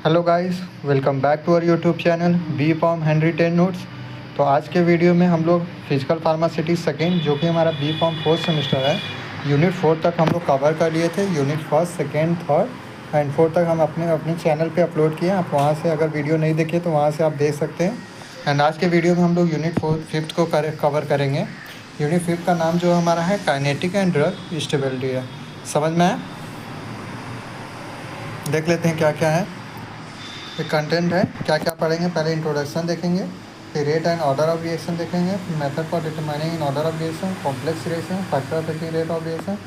Hello guys, welcome back to our YouTube channel B pharm हेनरी 10 notes. तो आज के वीडियो में हम लोग फिजिकल फार्मासिटी सेकेंड जो कि हमारा बी फॉर्म फोर्थ सेमेस्टर है, यूनिट 4 तक हम लोग कवर कर लिए थे। Unit first, second, third and fourth तक हम अपने चैनल पे अपलोड किए। आप वहाँ से अगर वीडियो नहीं देखे तो वहाँ से आप देख सकते हैं। एंड आज के वीडियो में हम लोग यूनिट फिफ्थ को कवर करेंगे। यूनिट फिफ्थ का नाम जो हमारा है काइनेटिक एंड ड्रग स्टेबिलिटी है। समझ में आया? देख लेते हैं क्या क्या है ये कंटेंट है। क्या क्या पढ़ेंगे? पहले इंट्रोडक्शन देखेंगे, फिर rate and order of reaction देखेंगे, फिर method for determining in order of reaction, complex reaction, factor affecting rate of reaction,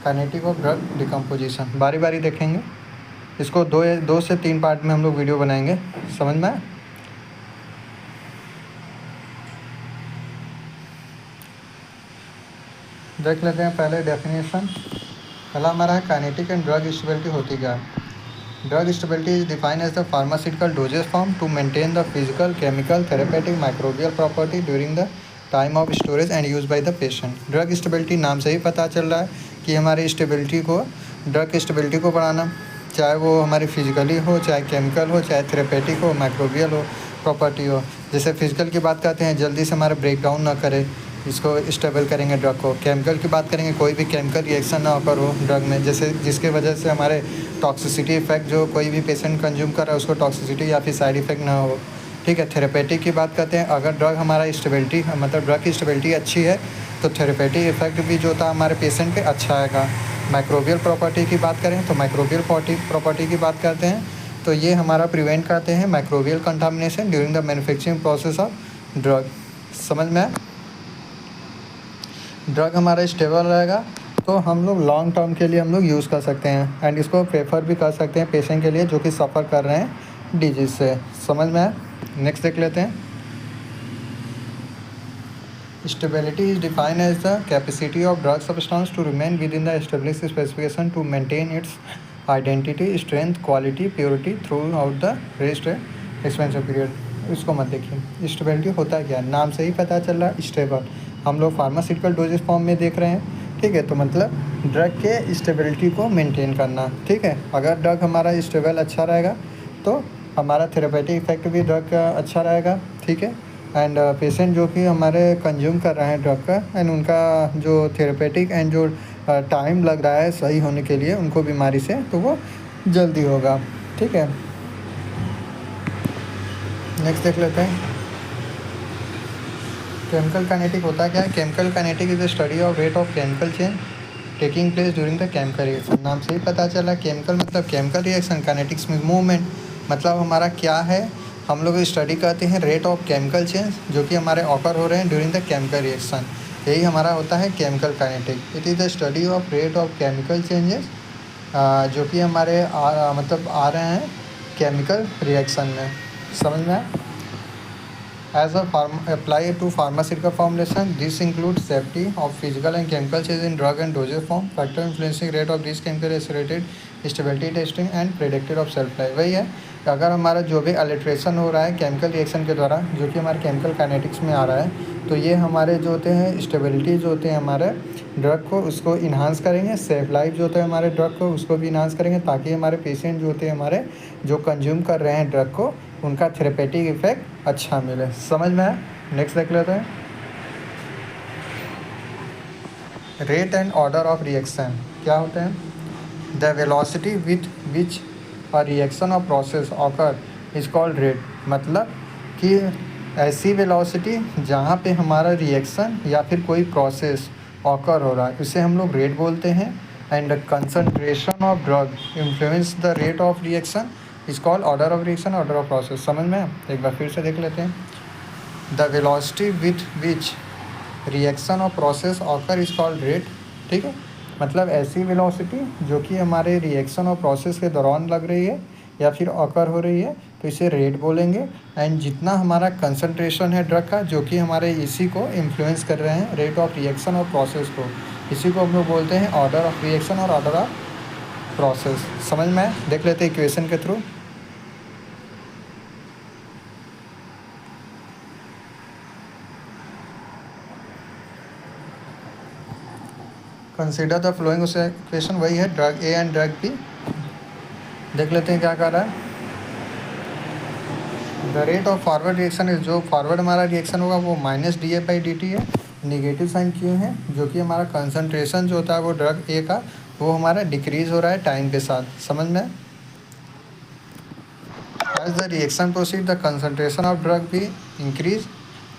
kinetic of drug decomposition. बारी बारी देखेंगे। इसको दो से तीन पार्ट में हम लोग वीडियो बनाएंगे। समझ में? देख लेते हैं पहले डेफिनेशन। पहला हमारा है काइनेटिक एंड ड्रग स्टेबिलिटी होती क्या है। Drug stability is defined as the pharmaceutical dosage form to maintain the physical, chemical, therapeutic, microbial property during the time of storage and use by the patient. Drug stability नाम से ही पता चल रहा है कि हमारी स्टेबिलिटी को, ड्रग स्टेबिलिटी को बढ़ाना, चाहे वो हमारी फिजिकली हो, चाहे केमिकल हो, चाहे थेरेपेटिक हो, माइक्रोबियल हो, प्रॉपर्टी हो। जैसे फिजिकल की बात करते हैं, जल्दी से हमारे ब्रेक डाउन ना करे, इसको स्टेबल करेंगे ड्रग को। केमिकल की बात करेंगे, कोई भी केमिकल रिएक्शन ना ऑकर हो ड्रग में, जैसे जिसके वजह से हमारे टॉक्सिसिटी इफेक्ट, जो कोई भी पेशेंट कंज्यूम कर रहा है उसको टॉक्सिसिटी या फिर साइड इफेक्ट ना हो। ठीक है। थेरेपेटिक की बात करते हैं, अगर ड्रग हमारा स्टेबिलिटी मतलब ड्रग की स्टेबिलिटी अच्छी है तो थेरेपेटिक इफेक्ट भी जो था हमारे पेशेंट पे अच्छा आएगा। माइक्रोबियल प्रॉपर्टी की बात करें तो माइक्रोबियल प्रॉपर्टी की बात करते हैं तो ये हमारा प्रिवेंट करते हैं microbial contamination during the manufacturing process of drug. समझ में? ड्रग हमारा स्टेबल रहेगा तो हम लोग लॉन्ग टर्म के लिए हम लोग यूज़ कर सकते हैं एंड इसको प्रेफर भी कर सकते हैं पेशेंट के लिए जो कि सफ़र कर रहे हैं डिजीज़ से। समझ में आया? नेक्स्ट देख लेते हैं। Stability is defined as the capacity of drug substance to remain within the established specification to maintain its identity, strength, quality, purity throughout the rest expensive period. इसको मत देखिए। स्टेबिलिटी होता है क्या, नाम से ही पता चल रहा है स्टेबल। हम लोग फार्मास्यूटिकल डोजेज फॉर्म में देख रहे हैं। ठीक है, तो मतलब ड्रग के स्टेबिलिटी को मेंटेन करना। ठीक है, अगर ड्रग हमारा स्टेबल अच्छा रहेगा तो हमारा थेरेपेटिक इफेक्ट भी ड्रग का अच्छा रहेगा। ठीक है, एंड पेशेंट जो कि हमारे कंज्यूम कर रहे हैं ड्रग का एंड उनका जो थेरेपेटिक एंड जो टाइम लग रहा है सही होने के लिए उनको बीमारी से, तो वो जल्दी होगा। ठीक है, नेक्स्ट देख लेते हैं। केमिकल काइनेटिक होता क्या है? Chemical kinetic is the study of rate of chemical change taking place during the chemical reaction. नाम से ही पता चला केमिकल मतलब केमिकल रिएक्शन, काइनेटिक्स में मूवमेंट। मतलब हमारा क्या है, हम लोग स्टडी करते हैं रेट ऑफ केमिकल चेंज जो कि हमारे ऑकर हो रहे हैं ड्यूरिंग द केमिकल रिएक्शन। यही हमारा होता है chemical kinetic. It is the study of rate of chemical changes जो कि हमारे मतलब आ रहे हैं केमिकल रिएक्शन में। समझ में? As applied to pharmaceutical formulation, this includes safety of physical and chemical changes in drug and dosage form, factor influencing rate of these chemical accelerated stability testing and predicted of shelf life। वही है, अगर हमारा जो भी alteration हो रहा है chemical reaction के द्वारा जो कि हमारे केमिकल काइनेटिक्स में आ रहा है, तो ये हमारे जो होते हैं स्टेबिलिटी जो होते हैं हमारे ड्रग को, उसको इन्हांस करेंगे। सेफ लाइफ जो होता है हमारे ड्रग को, उसको भी इन्हांस करेंगे ताकि हमारे पेशेंट जो होते हैं हमारे जो कंज्यूम कर रहे हैं ड्रग को, उनका थेरेपेटिक इफेक्ट अच्छा मिले। समझ में आया? नेक्स्ट देख लेते हैं। Rate and order of reaction क्या होते हैं? The velocity with which a reaction और process occur is called rate. मतलब कि ऐसी वेलोसिटी जहाँ पे हमारा रिएक्शन या फिर कोई प्रोसेस ऑकर हो रहा है उसे हम लोग रेट बोलते हैं। And concentration of drug influence the rate of reaction is called order of reaction, order of process. समझ में? एक बार फिर से देख लेते हैं। The velocity with which reaction और process occur is called rate. ठीक है, मतलब ऐसी वेलोसिटी जो कि हमारे रिएक्शन और प्रोसेस के दौरान लग रही है या फिर ऑकर हो रही है तो इसे रेट बोलेंगे। एंड जितना हमारा कंसंट्रेशन है ड्रग का जो कि हमारे इसी को इन्फ्लुएंस कर रहे हैं रेट ऑफ रिएक्शन और प्रोसेस को, इसी को हम लोग बोलते हैं ऑर्डर ऑफ रिएक्शन और ऑर्डर ऑफ प्रोसेस। समझ में? देख लेते हैं इक्वेशन के through. Consider the following equation, वही है drug A and drug B. देख लेते हैं क्या कर रहा है। The rate of forward reaction is, जो फॉरवर्ड हमारा रिएक्शन होगा वो minus d A by d t है, निगेटिव साइन क्यों है, जो कि हमारा कंसनट्रेशन जो होता है वो ड्रग ए का वो हमारा डिक्रीज हो रहा है टाइम के साथ, समझ में। As the reaction proceed the concentration of drug भी increase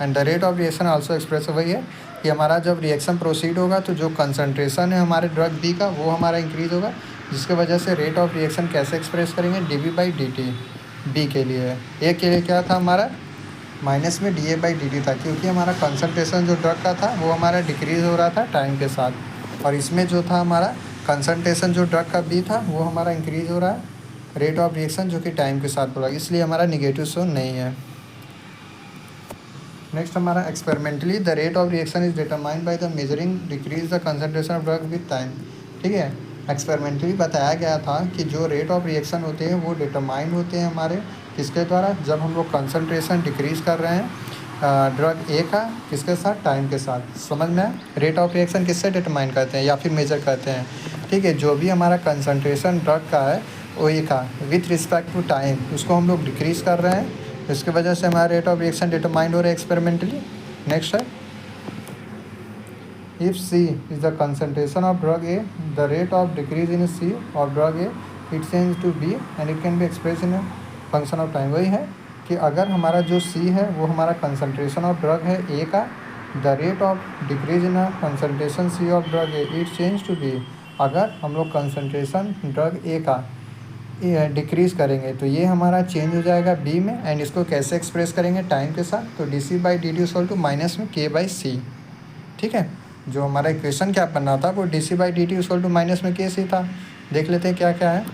and the rate of reaction also express, वही है कि हमारा जब रिएक्शन प्रोसीड होगा तो जो कंसनट्रेशन है हमारे ड्रग बी का वो हमारा इंक्रीज होगा, जिसके वजह से रेट ऑफ रिएक्शन कैसे एक्सप्रेस करेंगे, d B by d t, B के लिए है, ए के लिए क्या था हमारा माइनस में D A by d T था, क्योंकि हमारा कंसनट्रेशन जो ड्रग का था वो हमारा डिक्रीज़ हो रहा था टाइम के साथ, और इसमें जो था हमारा कंसनट्रेशन जो ड्रग का बी था वो हमारा इंक्रीज़ हो रहा है, रेट ऑफ रिएक्शन जो कि टाइम के साथ बढ़ा, इसलिए हमारा निगेटिव शो नहीं है। नेक्स्ट हमारा experimentally the rate of reaction is determined by the measuring decrease the concentration of drug with time, ठीक है। एक्सपेरिमेंटली बताया गया था कि जो रेट ऑफ रिएक्शन होते हैं वो डिटरमाइंड होते हैं हमारे किसके द्वारा, जब हम लोग कंसनट्रेशन डिक्रीज कर रहे हैं ड्रग ए का किसके साथ, टाइम के साथ, समझ में। रेट ऑफ रिएक्शन किससे डिटरमाइन करते हैं या फिर मेजर करते हैं, ठीक है, जो भी हमारा कंसनट्रेशन ड्रग का है ओ ए का विथ रिस्पेक्ट टू टाइम उसको हम लोग डिक्रीज कर रहे हैं, इसके वजह से हमारा रेट ऑफ रिएक्शन डिटरमाइंड हो रहा है एक्सपेरिमेंटली। नेक्स्ट है if C is the concentration of drug A the rate of decrease in C of drug A it change to B and it can be express in function of time, वही है कि अगर हमारा जो सी है वो हमारा कंसनट्रेशन ऑफ ड्रग है ए का, the rate of decrease in concentration C of drug A it change to B, अगर हम लोग कंसनट्रेशन ड्रग ए का डिक्रीज़ करेंगे तो ये हमारा चेंज हो जाएगा बी में, एंड इसको कैसे एक्सप्रेस करेंगे टाइम के साथ, तो d C by d t equal to minus में के बाई सी, ठीक है। जो हमारा इक्वेशन क्या बनना था वो d C by d t equal to minus में के सी था, देख लेते हैं क्या क्या है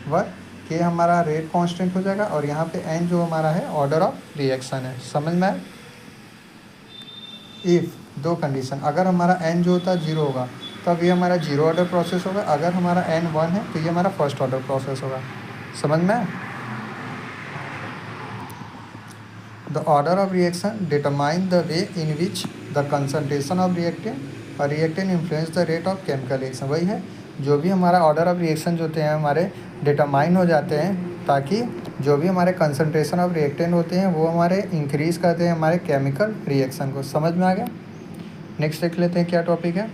वह, के हमारा रेट कांस्टेंट हो जाएगा और यहाँ पे एन जो हमारा है ऑर्डर ऑफ रिएक्शन है, समझ में आए। इफ़ दो कंडीशन, अगर हमारा एन जो होता है जीरो होगा तब ये हमारा जीरो ऑर्डर प्रोसेस होगा, अगर हमारा एन वन है तो ये हमारा फर्स्ट ऑर्डर प्रोसेस होगा, समझ में। The order of reaction determine the way in which the concentration of reactant और reactant influence the rate of chemical reaction, वही है जो भी हमारा ऑर्डर ऑफ रिएक्शन जो होते हैं हमारे डिटरमाइन हो जाते हैं, ताकि जो भी हमारे कंसनट्रेशन ऑफ रिएक्टेंट होते हैं वो हमारे इंक्रीज़ करते हैं हमारे केमिकल रिएक्शन को, समझ में आ गया। नेक्स्ट देख लेते हैं क्या टॉपिक है,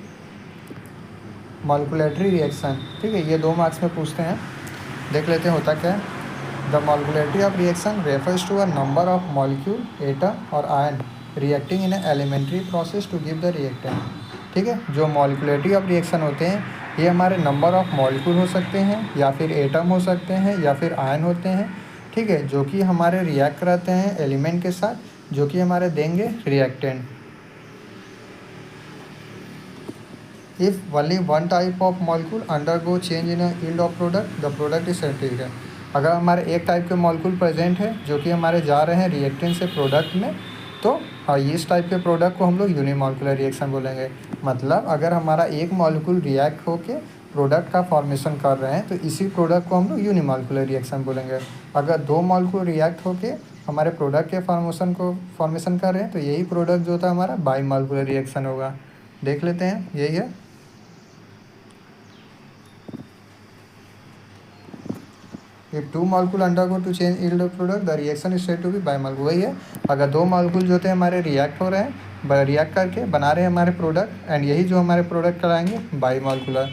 मॉलिक्यूलरी रिएक्शन, ठीक है, ये 2 मार्क्स में पूछते हैं, देख लेते हैं होता क्या है। The molecularity of reaction refers to a number of molecule atom और ion reacting in elementary process to give the reactant, ठीक है। जो मॉलिक्यूलरिटी ऑफ रिएक्शन होते हैं ये हमारे नंबर ऑफ मॉलिक्यूल हो सकते हैं या फिर एटम हो सकते हैं या फिर आयन होते हैं, ठीक है, जो कि हमारे रिएक्ट करते हैं एलिमेंट के साथ जो कि हमारे देंगे reactant. If only one type of molecule undergo change in a yield of product, the product is said, ठीक है। अगर हमारे एक टाइप के मॉलिक्यूल प्रेजेंट है जो कि हमारे जा रहे हैं रिएक्टेंट से प्रोडक्ट में, तो हाँ इस टाइप के प्रोडक्ट को हम लोग यूनिमॉलिक्यूलर रिएक्शन बोलेंगे। मतलब अगर हमारा एक मॉलिक्यूल रिएक्ट होके प्रोडक्ट का फॉर्मेशन कर रहे हैं तो इसी प्रोडक्ट को हम लोग यूनिमॉलिक्यूलर रिएक्शन बोलेंगे। अगर 2 मॉलिक्यूल रिएक्ट होके हमारे प्रोडक्ट के फॉर्मेशन कर रहे हैं तो यही प्रोडक्ट जो होता है हमारा बाई मॉलिक्यूलर रिएक्शन होगा। देख लेते हैं, यही है। If 2 molecule undergo to change yield of product, the reaction is said to be bimolecule, वही है। अगर 2 मॉलिक्यूल जो होते हैं हमारे रिएक्ट हो रहे हैं, रिएक्ट करके बना रहे हैं हमारे प्रोडक्ट, एंड यही जो हमारे प्रोडक्ट कराएंगे बाई मॉलिक्यूलर,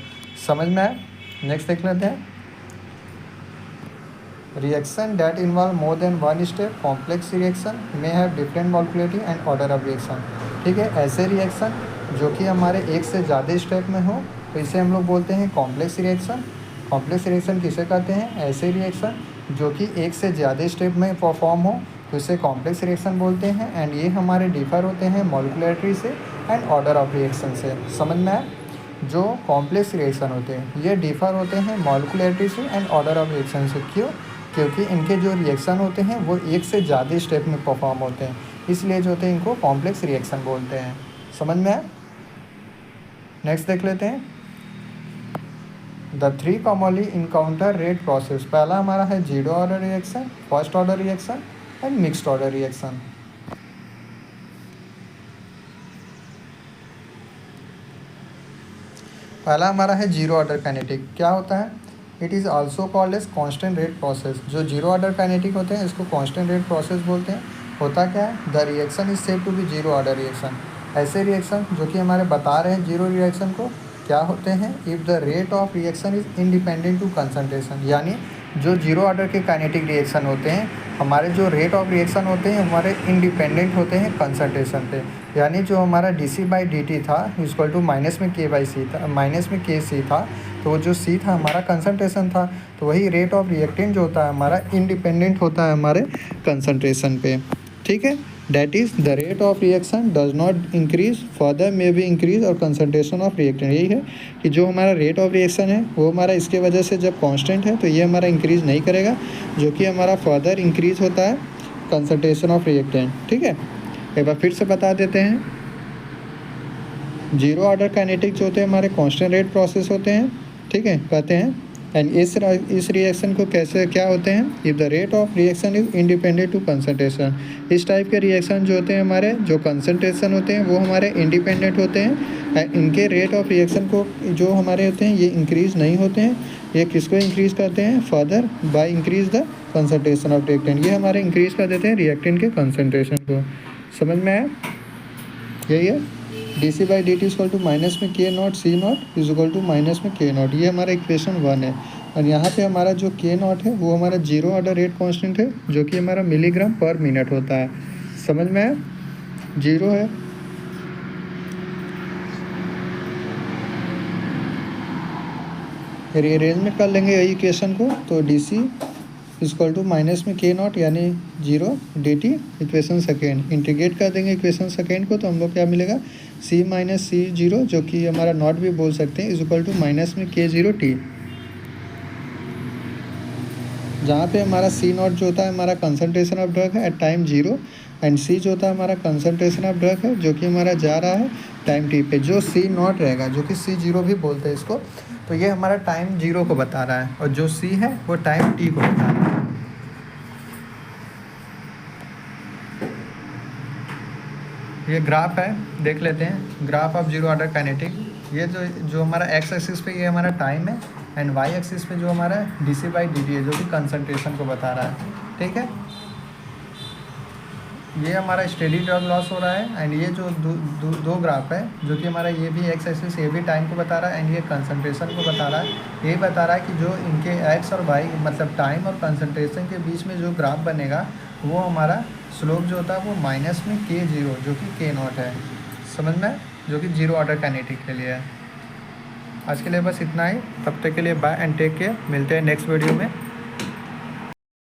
समझ में आए। नेक्स्ट देख लेते हैं, reaction that involve more than one step complex reaction में have different molecularity and order of reaction, ठीक है। ऐसे रिएक्शन जो कि हमारे एक से ज़्यादा स्टेप में हो तो इसे हम लोग बोलते हैं कॉम्प्लेक्स रिएक्शन। कॉम्प्लेक्स रिएक्शन किसे कहते हैं, ऐसे रिएक्शन जो कि एक से ज़्यादा स्टेप में परफॉर्म हो तो इसे कॉम्प्लेक्स रिएक्शन बोलते हैं, एंड ये हमारे डिफर होते हैं मॉलिक्यूलरिटी से एंड ऑर्डर ऑफ रिएक्शन से, समझ में आए। जो कॉम्प्लेक्स रिएक्शन होते हैं ये डिफर होते हैं मॉलिक्यूलरिटी से एंड ऑर्डर ऑफ रिएक्शन से, क्यों, क्योंकि इनके जो रिएक्शन होते हैं वो एक से ज़्यादा स्टेप में परफॉर्म होते हैं, इसलिए जो होते हैं इनको कॉम्प्लेक्स रिएक्शन बोलते हैं, समझ में आए। नेक्स्ट देख लेते हैं, the 3 commonly encounter rate process, पहला हमारा है zero order reaction, first order reaction and mixed order reaction. पहला हमारा है जीरो ऑर्डर काइनेटिक, क्या होता है, it is also called as constant rate process. जो जीरो ऑर्डर काइनेटिक होते हैं इसको कांस्टेंट रेट प्रोसेस बोलते हैं। होता क्या है, the reaction is said to be zero order reaction. ऐसे रिएक्शन जो कि हमारे बता रहे हैं जीरो रिएक्शन को क्या होते हैं, if the rate of reaction is independent to concentration. यानी जो जीरो ऑर्डर के काइनेटिक रिएक्शन होते हैं, हमारे जो रेट ऑफ रिएक्शन होते हैं हमारे इंडिपेंडेंट होते हैं कंसंट्रेशन पे। यानी जो हमारा dc/dt था इक्वल टू माइनस में k/c था, माइनस में kc था, तो जो c था हमारा कंसंट्रेशन था। तो वही रेट ऑफ रिएक्टेंट जो होता है हमारा इंडिपेंडेंट होता है हमारे कंसंट्रेशन पे। ठीक है, that is the rate of reaction does not increase further may be increase और कंसंट्रेशन ऑफ रिएक्टेंट। यही है कि जो हमारा रेट ऑफ रिएक्शन है वो हमारा इसके वजह से जब कांस्टेंट है तो ये हमारा इंक्रीज नहीं करेगा, जो कि हमारा फर्दर इंक्रीज होता है कंसंट्रेशन ऑफ रिएक्टेंट। ठीक है, एक बार फिर से बता देते हैं, जीरो ऑर्डर काइनेटिक जो होते हैं हमारे कांस्टेंट रेट प्रोसेस होते हैं। ठीक है, कहते हैं एंड इस रिएक्शन को कैसे क्या होते हैं, if the rate of reaction is independent to concentration. इस टाइप के रिएक्शन जो होते हैं हमारे जो कंसंट्रेशन होते हैं वो हमारे इंडिपेंडेंट होते हैं। इनके रेट ऑफ रिएक्शन को जो हमारे होते हैं ये इंक्रीज़ नहीं होते हैं। ये किसको इंक्रीज़ करते हैं, further by increase the concentration of reactant. ये हमारे इंक्रीज़ कर देते हैं रिएक्टेंट के कंसंट्रेशन को। समझ में आया, यही है dc/dt इक्वल टू माइनस में k0 c0 is equal to minus में k0। ये हमारा इक्वेशन 1 है। और यहाँ पे हमारा जो k0 है वो हमारा जीरो ऑर्डर रेट कांस्टेंट है, जो कि हमारा मिलीग्राम पर मिनट होता है। समझ में आया, जीरो है। रीअरेंजमेंट कर लेंगे यही इक्वेशन को, तो dc इक्वल टू माइनस में k0 यानी zero dt equation second. Integrate कर देंगे इक्वेशन सेकेंड को तो हम लोग क्या मिलेगा, c माइनस सी जीरो जो कि हमारा नॉट भी बोल सकते हैं इज इक्वल टू माइनस में k0t, जहाँ पे हमारा c0 जो होता है हमारा कंसंट्रेशन ऑफ ड्रग है at time zero and c जो होता है हमारा कंसंट्रेशन ऑफ ड्रग है जो कि हमारा जा रहा है टाइम t पे। जो c0 रहेगा जो कि c0 भी बोलते हैं इसको, तो ये हमारा टाइम जीरो को बता रहा है और जो c है वो टाइम t को बता रहा है। ये ग्राफ है, देख लेते हैं, graph of zero order kinetic. ये जो हमारा एक्स एक्सिस पे ये हमारा टाइम है एंड वाई एक्सिस पे जो हमारा dc/dt है जो कि कंसंट्रेशन को बता रहा है। ठीक है, ये हमारा स्टेडी ड्रग लॉस हो रहा है एंड ये जो दो ग्राफ है जो कि हमारा ये भी एक्स एक्सिस ये भी टाइम को बता रहा है एंड ये कंसंट्रेशन को बता रहा है। ये बता रहा है कि जो इनके एक्स और वाई मतलब टाइम और कंसंट्रेशन के बीच में जो ग्राफ बनेगा वो हमारा स्लोप जो होता है वो माइनस में k0 जो कि k0 है। समझ में, जो कि जीरो ऑर्डर काइनेटिक के लिए है। आज के लिए बस इतना ही, तब तक के लिए बाय एंड टेक केयर। मिलते हैं नेक्स्ट वीडियो में।